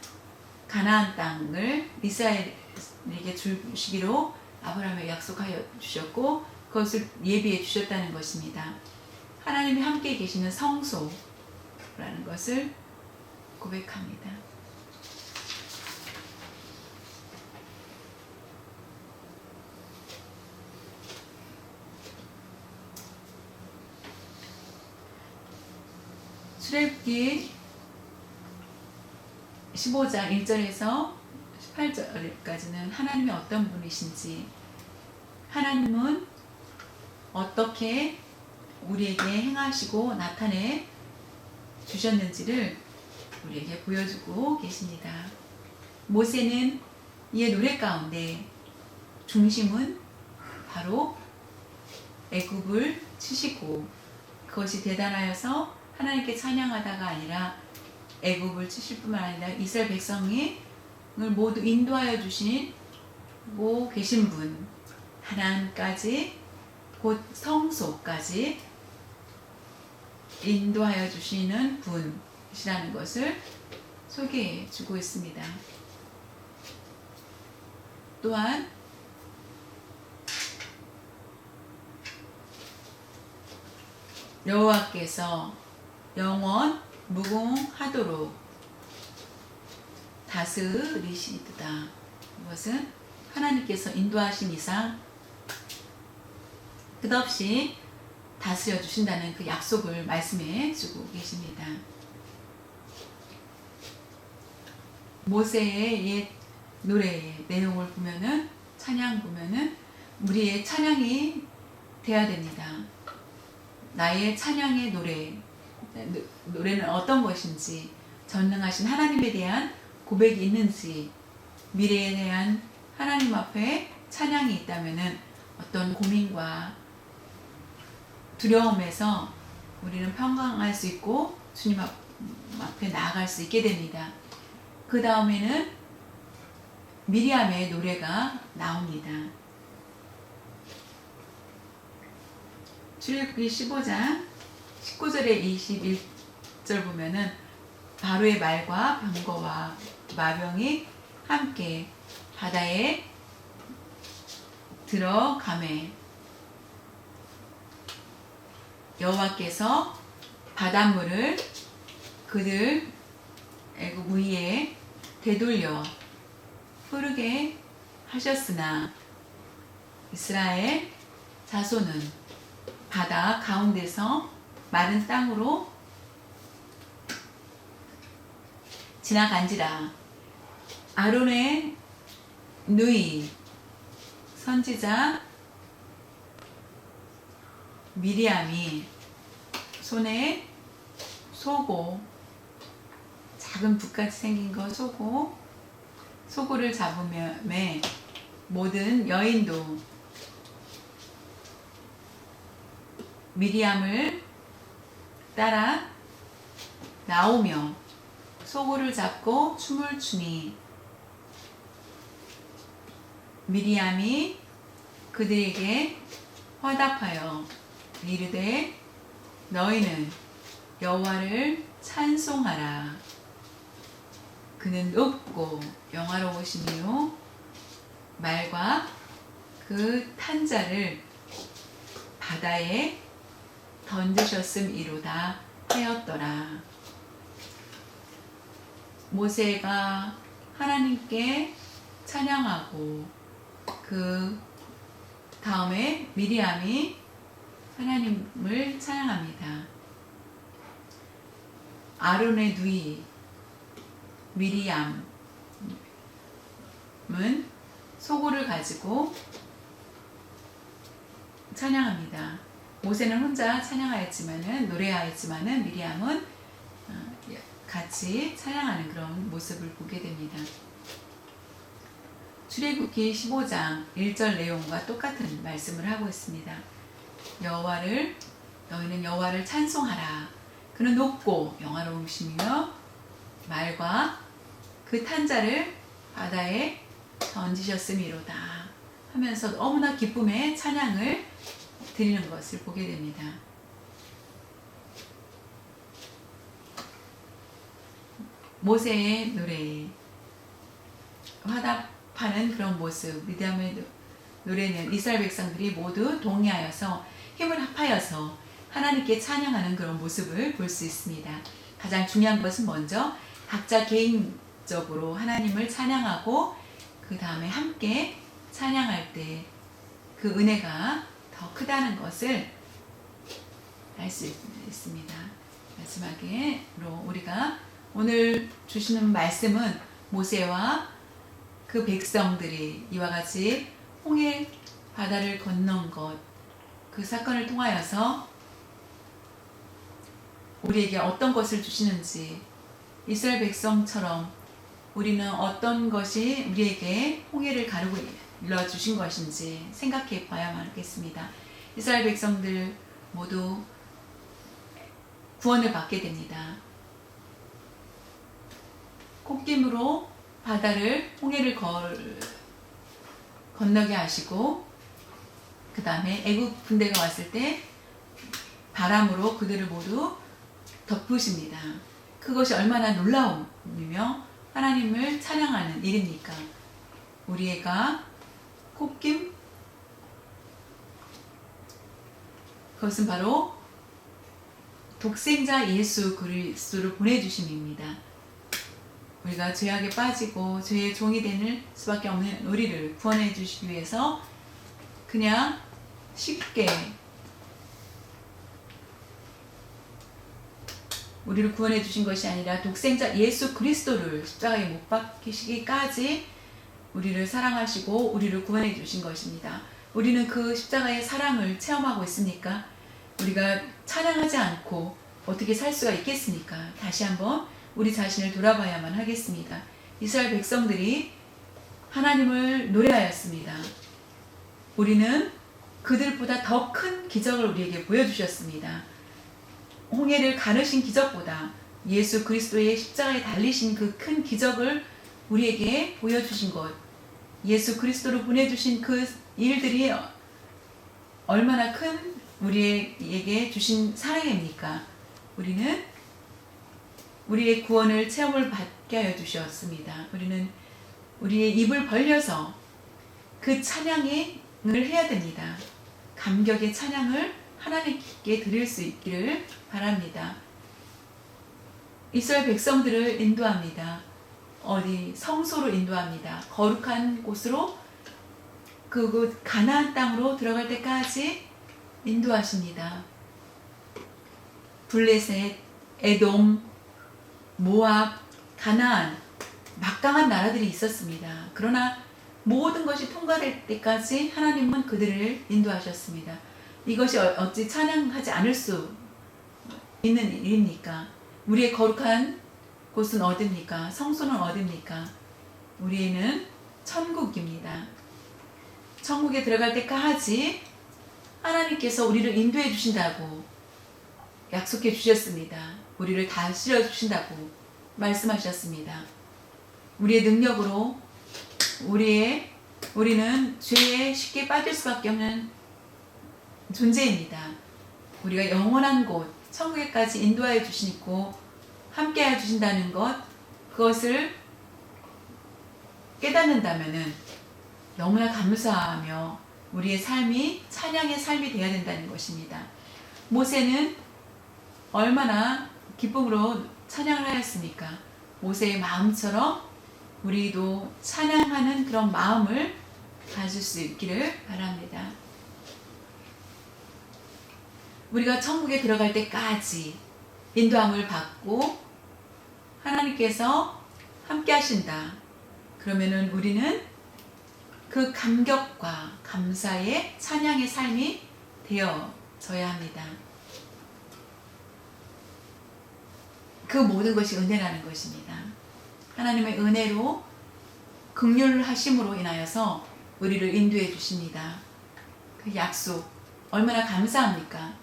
가나안 땅을 이스라엘에게 주시기로 아브라함에게 약속하여 주셨고 그것을 예비해 주셨다는 것입니다. 하나님이 함께 계시는 성소라는 것을 고백합니다. 출애굽기 15장 1절에서 18절까지는 하나님이 어떤 분이신지, 하나님은 어떻게 우리에게 행하시고 나타내 주셨는지를 우리에게 보여주고 계십니다. 모세는 이의 노래 가운데 중심은 바로 애굽을 치시고 그것이 대단하여서 하나님께 찬양하다가 아니라 애굽을 치실 뿐만 아니라 이스라엘 백성을 모두 인도하여 주시고 계신 분, 하나님까지 곧 성소까지 인도하여 주시는 분이시라는 것을 소개해 주고 있습니다. 또한 여호와께서 영원 무궁하도록 다스리시리도다. 이것은 하나님께서 인도하신 이상 끝없이 다스려 주신다는 그 약속을 말씀해 주고 계십니다. 모세의 옛 노래의 내용을 보면은, 찬양 보면은 우리의 찬양이 돼야 됩니다. 나의 찬양의 노래는 어떤 것인지, 전능하신 하나님에 대한 고백이 있는지, 미래에 대한 하나님 앞에 찬양이 있다면은 어떤 고민과 두려움에서 우리는 평강할 수 있고 주님 앞에 나아갈 수 있게 됩니다. 그 다음에는 미리암의 노래가 나옵니다. 출애굽기 15장 19절에 21절 보면은 바로의 말과 병거와 마병이 함께 바다에 들어가매 여호와께서 바닷물을 그들 애굽 위에 되돌려 흐르게 하셨으나 이스라엘 자손은 바다 가운데서 마른 땅으로 지나간지라. 아론의 누이 선지자 미리암이 손에 소고, 작은 붓같이 생긴 거 소고를 잡으매 모든 여인도 미리암을 따라 나오며 소고를 잡고 춤을 추니 미리암이 그들에게 화답하여 이르되 너희는 여호와를 찬송하라. 그는 높고 영화로우시니요 말과 그 탄자를 바다에 던지셨음이로다 하였더라. 모세가 하나님께 찬양하고 그 다음에 미리암이 하나님을 찬양합니다. 아론의 누이 미리암은 소고를 가지고 찬양합니다. 모세는 혼자 찬양하였지만은, 노래하였지만은 미리암은 같이 찬양하는 그런 모습을 보게 됩니다. 출애굽기 15장 1절 내용과 똑같은 말씀을 하고 있습니다. 너희는 여호와를 찬송하라. 그는 높고 영화로우시며 말과 그 탄자를 바다에 던지셨음이로다 하면서 너무나 기쁨의 찬양을 드리는 것을 보게 됩니다. 모세의 노래, 화답하는 그런 모습, 미디안의 노래는 이스라엘 백성들이 모두 동의하여서 힘을 합하여서 하나님께 찬양하는 그런 모습을 볼 수 있습니다. 가장 중요한 것은 먼저 각자 개인적으로 하나님을 찬양하고 그 다음에 함께 찬양할 때 그 은혜가 더 크다는 것을 알 수 있습니다. 마지막으로 우리가 오늘 주시는 말씀은 모세와 그 백성들이 이와 같이 홍해 바다를 건넌 것, 그 사건을 통하여서 우리에게 어떤 것을 주시는지, 이스라엘 백성처럼 우리는 어떤 것이 우리에게 홍해를 가르고 일러 주신 것인지 생각해 봐야만 하겠습니다. 이스라엘 백성들 모두 구원을 받게 됩니다. 콧김으로 바다를, 홍해를 건너게 하시고 그 다음에 애국 군대가 왔을 때 바람으로 그들을 모두 덮으십니다. 그것이 얼마나 놀라움이며 하나님을 찬양하는 일입니까? 우리가 콧김, 그것은 바로 독생자 예수 그리스도를 보내주심입니다. 우리가 죄악에 빠지고 죄의 종이 되는 수밖에 없는 우리를 구원해 주시기 위해서 그냥 쉽게 우리를 구원해 주신 것이 아니라 독생자 예수 그리스도를 십자가에 못 박히시기까지 우리를 사랑하시고 우리를 구원해 주신 것입니다. 우리는 그 십자가의 사랑을 체험하고 있습니까? 우리가 찬양하지 않고 어떻게 살 수가 있겠습니까? 다시 한번 우리 자신을 돌아봐야만 하겠습니다. 이스라엘 백성들이 하나님을 노래하였습니다. 우리는 그들보다 더 큰 기적을 우리에게 보여주셨습니다. 홍해를 가르신 기적보다 예수 그리스도의 십자가에 달리신 그 큰 기적을 우리에게 보여주신 것, 예수 그리스도를 보내주신 그 일들이 얼마나 큰 우리에게 주신 사랑입니까? 우리는 우리의 구원을 체험을 받게 하여 주셨습니다. 우리는 우리의 입을 벌려서 그 찬양을 해야 됩니다. 감격의 찬양을 하나님께 드릴 수 있기를 바랍니다. 이스라엘 백성들을 인도합니다. 어디 성소로 인도합니다. 거룩한 곳으로 그곳 가나안 땅으로 들어갈 때까지 인도하십니다. 블레셋, 에돔, 모압, 가나안 막강한 나라들이 있었습니다. 그러나 모든 것이 통과될 때까지 하나님은 그들을 인도하셨습니다. 이것이 어찌 찬양하지 않을 수 있는 일입니까? 우리의 거룩한 곳은 어디입니까? 성소는 어디입니까? 우리는 천국입니다. 천국에 들어갈 때까지 하나님께서 우리를 인도해 주신다고 약속해 주셨습니다. 우리를 다스려 주신다고 말씀하셨습니다. 우리의 능력으로 우리는 죄에 쉽게 빠질 수밖에 없는 존재입니다. 우리가 영원한 곳 천국에까지 인도하여 주시고 함께하여 주신다는 것, 그것을 깨닫는다면은 너무나 감사하며 우리의 삶이 찬양의 삶이 되어야 된다는 것입니다. 모세는 얼마나 기쁨으로 찬양을 하였습니까? 모세의 마음처럼 우리도 찬양하는 그런 마음을 가질 수 있기를 바랍니다. 우리가 천국에 들어갈 때까지 인도함을 받고 하나님께서 함께 하신다. 그러면은 우리는 그 감격과 감사의 찬양의 삶이 되어져야 합니다. 그 모든 것이 은혜라는 것입니다. 하나님의 은혜로 긍휼하심으로 인하여서 우리를 인도해 주십니다. 그 약속 얼마나 감사합니까?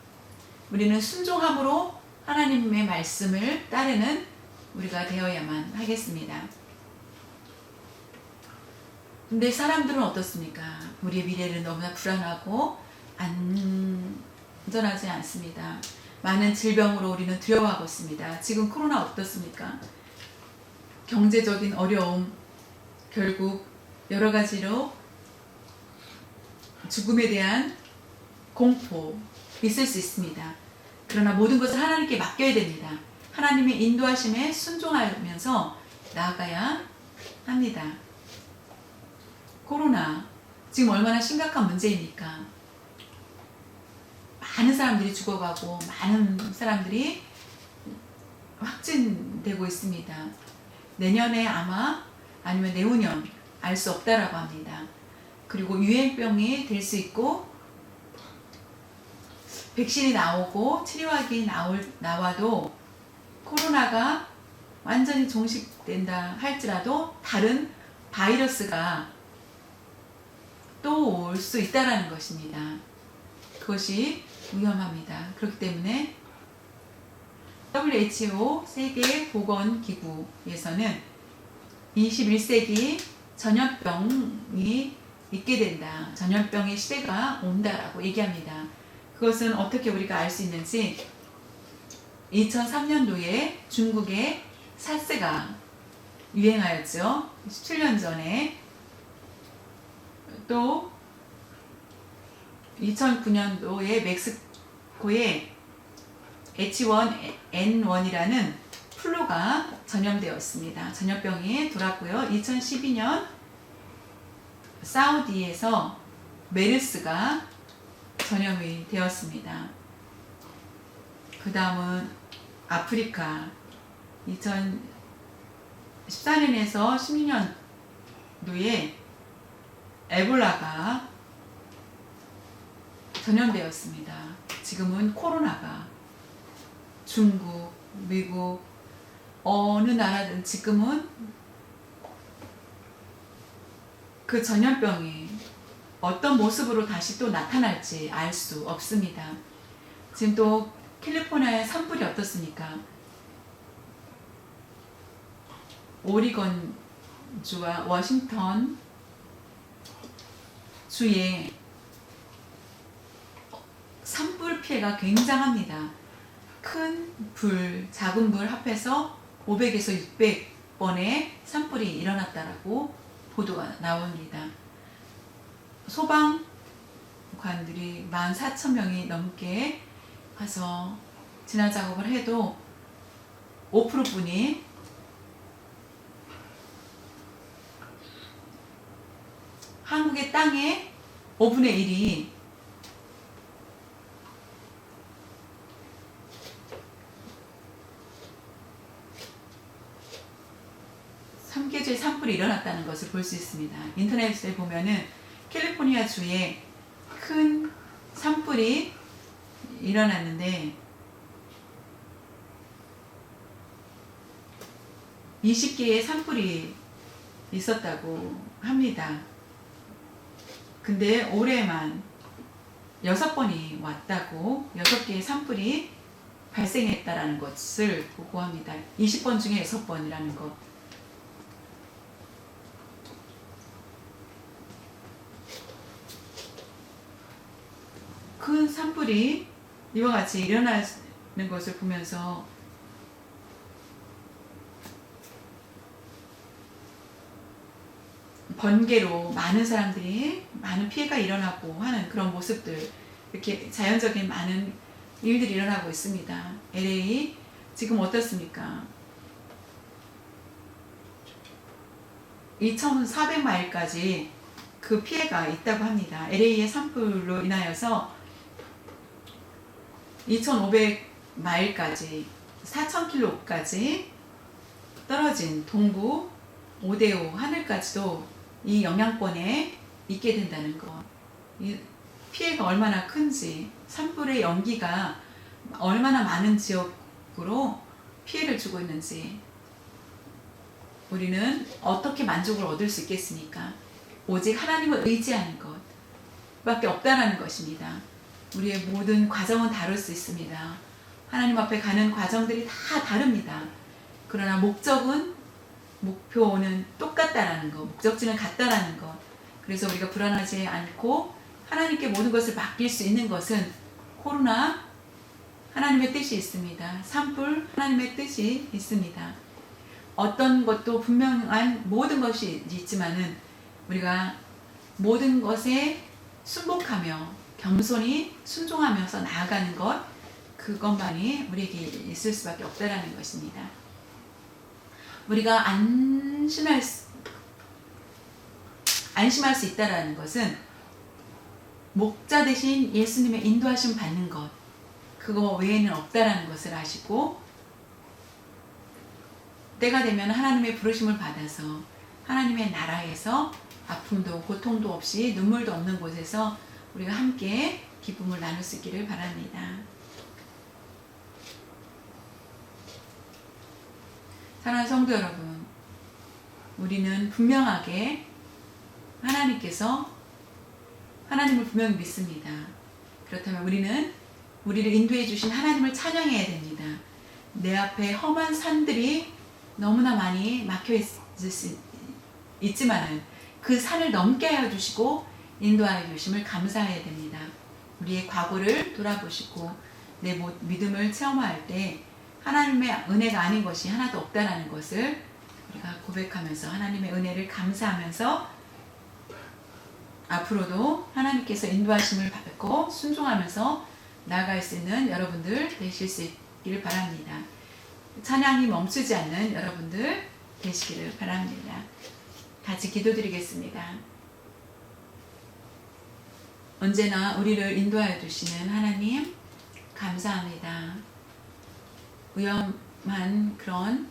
우리는 순종함으로 하나님의 말씀을 따르는 우리가 되어야만 하겠습니다. 근데 사람들은 어떻습니까? 우리의 미래는 너무나 불안하고 안전하지 않습니다. 많은 질병으로 우리는 두려워하고 있습니다. 지금 코로나 어떻습니까? 경제적인 어려움, 결국 여러 가지로 죽음에 대한 공포 있을 수 있습니다. 그러나 모든 것을 하나님께 맡겨야 됩니다. 하나님의 인도하심에 순종하면서 나아가야 합니다. 코로나 지금 얼마나 심각한 문제입니까? 많은 사람들이 죽어가고 많은 사람들이 확진되고 있습니다. 내년에 아마 아니면 내후년 알 수 없다라고 합니다. 그리고 유행병이 될 수 있고 백신이 나오고 치료약이 나와도 코로나가 완전히 종식된다 할지라도 다른 바이러스가 또 올 수 있다라는 것입니다. 그것이 위험합니다. 그렇기 때문에 WHO 세계보건기구에서는 21세기 전염병이 있게 된다. 전염병의 시대가 온다라고 얘기합니다. 그것은 어떻게 우리가 알 수 있는지 2003년도에 중국의 사스가 유행하였죠. 17년 전에. 또 2009년도에 멕시코에 H1N1이라는 플루가 전염되었습니다. 전염병이 돌았고요. 2012년 사우디에서 메르스가 전염이 되었습니다. 그 다음은 아프리카 2014년에서 16년도에 에볼라가 전염되었습니다. 지금은 코로나가 중국, 미국 어느 나라든 지금은 그 전염병이 어떤 모습으로 다시 또 나타날지 알 수 없습니다. 지금 또 캘리포니아의 산불이 어떻습니까? 오리건 주와 워싱턴 주에 산불 피해가 굉장합니다. 큰 불, 작은 불 합해서 500에서 600번의 산불이 일어났다라고 보도가 나옵니다. 소방관들이 14,000명이 넘게 가서 진화 작업을 해도 5%뿐이 한국의 땅의 5분의 1이 삼계주의 산불이 일어났다는 것을 볼 수 있습니다. 인터넷에 보면은 캘리포니아 주에 큰 산불이 일어났는데 20개의 산불이 있었다고 합니다. 근데 올해만 6번이 왔다고 6개의 산불이 발생했다라는 것을 보고합니다. 20번 중에 6번이라는 것. 큰 산불이 이와 같이 일어나는 것을 보면서 번개로 많은 사람들이 많은 피해가 일어나고 하는 그런 모습들, 이렇게 자연적인 많은 일들이 일어나고 있습니다. LA 지금 어떻습니까? 2,400마일까지 그 피해가 있다고 합니다. LA의 산불로 인하여서 2,500마일까지 4,000km까지 떨어진 동부 오데오 하늘까지도 이 영향권에 있게 된다는 것. 이 피해가 얼마나 큰지, 산불의 연기가 얼마나 많은 지역으로 피해를 주고 있는지 우리는 어떻게 만족을 얻을 수 있겠습니까? 오직 하나님을 의지하는 것밖에 없다라는 것입니다. 우리의 모든 과정은 다를 수 있습니다. 하나님 앞에 가는 과정들이 다 다릅니다. 그러나 목적은, 목표는 똑같다라는 것, 목적지는 같다라는 것, 그래서 우리가 불안하지 않고 하나님께 모든 것을 맡길 수 있는 것은 코로나 하나님의 뜻이 있습니다. 산불 하나님의 뜻이 있습니다. 어떤 것도 분명한 모든 것이 있지만은 우리가 모든 것에 순복하며 겸손히 순종하면서 나아가는 것, 그것만이 우리에게 있을 수밖에 없다라는 것입니다. 우리가 안심할 수 있다라는 것은 목자 대신 예수님의 인도하심 받는 것, 그거 외에는 없다라는 것을 아시고, 때가 되면 하나님의 부르심을 받아서 하나님의 나라에서 아픔도 고통도 없이 눈물도 없는 곳에서 우리가 함께 기쁨을 나눌 수 있기를 바랍니다. 사랑하는 성도 여러분, 우리는 분명하게 하나님을 분명히 믿습니다. 그렇다면 우리는 우리를 인도해 주신 하나님을 찬양해야 됩니다. 내 앞에 험한 산들이 너무나 많이 막혀 있지만은 그 산을 넘게 하여 주시고 인도하여 주심을 감사해야 됩니다. 우리의 과거를 돌아보시고 내 믿음을 체험할 때 하나님의 은혜가 아닌 것이 하나도 없다라는 것을 우리가 고백하면서 하나님의 은혜를 감사하면서 앞으로도 하나님께서 인도하심을 받고 순종하면서 나아갈 수 있는 여러분들 되실 수 있기를 바랍니다. 찬양이 멈추지 않는 여러분들 되시기를 바랍니다. 같이 기도드리겠습니다. 언제나 우리를 인도하여 주시는 하나님 감사합니다. 위험한 그런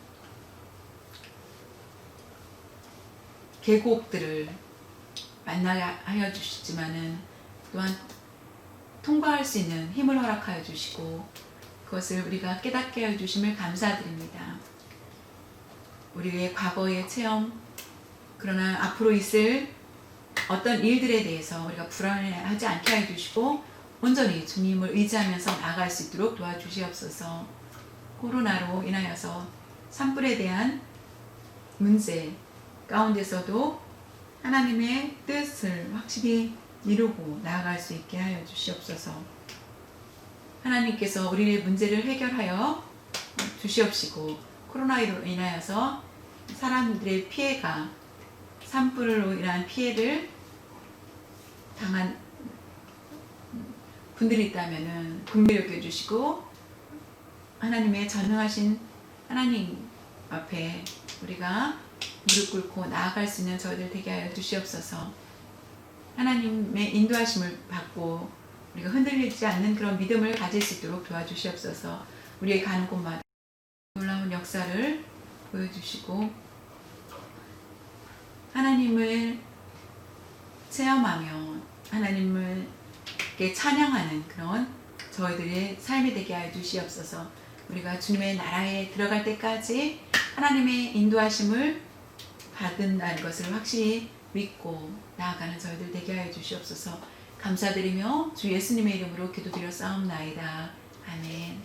계곡들을 만나게 하여 주시지만은 또한 통과할 수 있는 힘을 허락하여 주시고 그것을 우리가 깨닫게 하여 주심을 감사드립니다. 우리의 과거의 체험, 그러나 앞으로 있을 어떤 일들에 대해서 우리가 불안해하지 않게 하여 주시고 온전히 주님을 의지하면서 나아갈 수 있도록 도와주시옵소서. 코로나로 인하여서 산불에 대한 문제 가운데서도 하나님의 뜻을 확실히 이루고 나아갈 수 있게 하여 주시옵소서. 하나님께서 우리의 문제를 해결하여 주시옵시고 코로나로 인하여서 사람들의 피해가 산불로 인한 피해를 당한 분들이 있다면 긍휼히 여겨주시고 하나님의 전능하신 하나님 앞에 우리가 무릎 꿇고 나아갈 수 있는 저희들 되게 하여 주시옵소서. 하나님의 인도하심을 받고 우리가 흔들리지 않는 그런 믿음을 가질 수 있도록 도와주시옵소서. 우리의 가는 곳마다 놀라운 역사를 보여주시고 하나님을 체험하며 하나님을 찬양하는 그런 저희들의 삶이 되게 하여 주시옵소서. 우리가 주님의 나라에 들어갈 때까지 하나님의 인도하심을 받는다는 것을 확실히 믿고 나아가는 저희들 되게 하여 주시옵소서. 감사드리며 주 예수님의 이름으로 기도드려 싸움나이다. 아멘.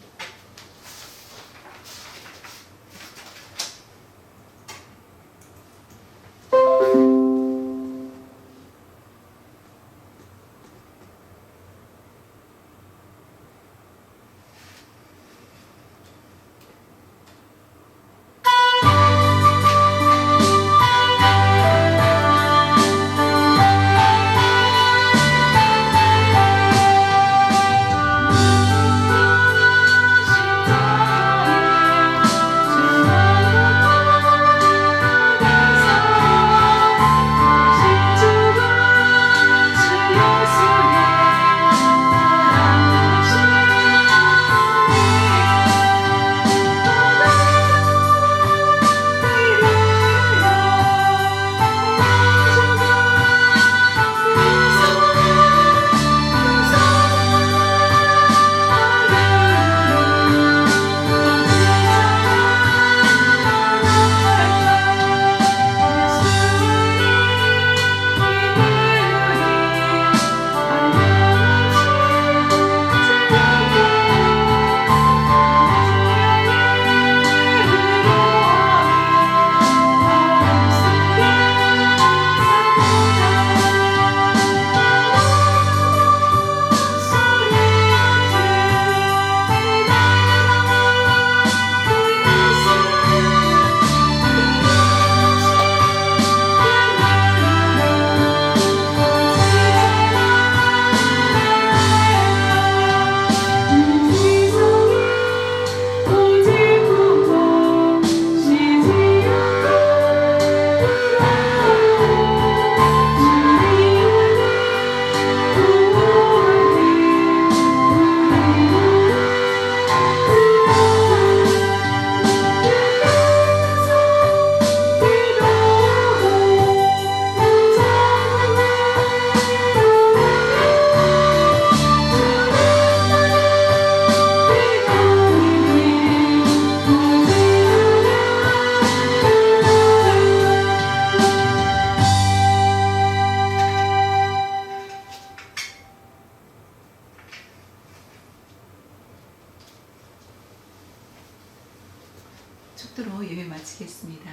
축도로 예배 마치겠습니다.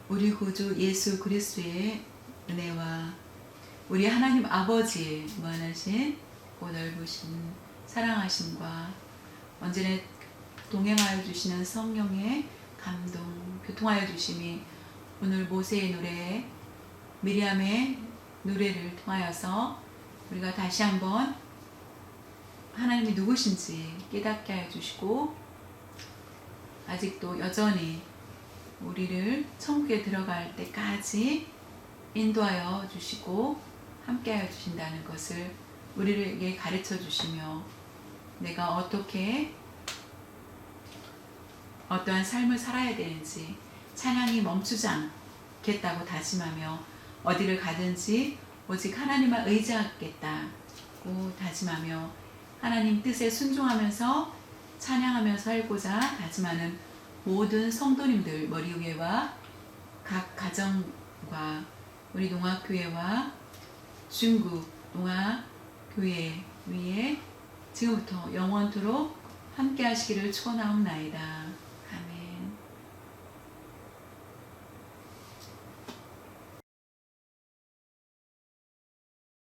우리 구주 예수 그리스도의 은혜와 우리 하나님 아버지의 무한하신 고 넓으신 사랑하심과 언제나 동행하여 주시는 성령의 감동, 교통하여 주심이 오늘 모세의 노래, 미리암의 노래를 통하여서 우리가 다시 한번 하나님이 누구신지 깨닫게 하여 주시고 아직도 여전히 우리를 천국에 들어갈 때까지 인도하여 주시고 함께하여 주신다는 것을 우리에게 가르쳐 주시며 내가 어떻게 어떠한 삶을 살아야 되는지 찬양이 멈추지 않겠다고 다짐하며 어디를 가든지 오직 하나님만 의지하겠다고 다짐하며 하나님 뜻에 순종하면서 찬양하며 살고자 다짐하는 모든 성도님들 머리 위에와 각 가정과 우리 농학교회와 중국 농학교회 위에 지금부터 영원토록 함께 하시기를 축원하옵나이다.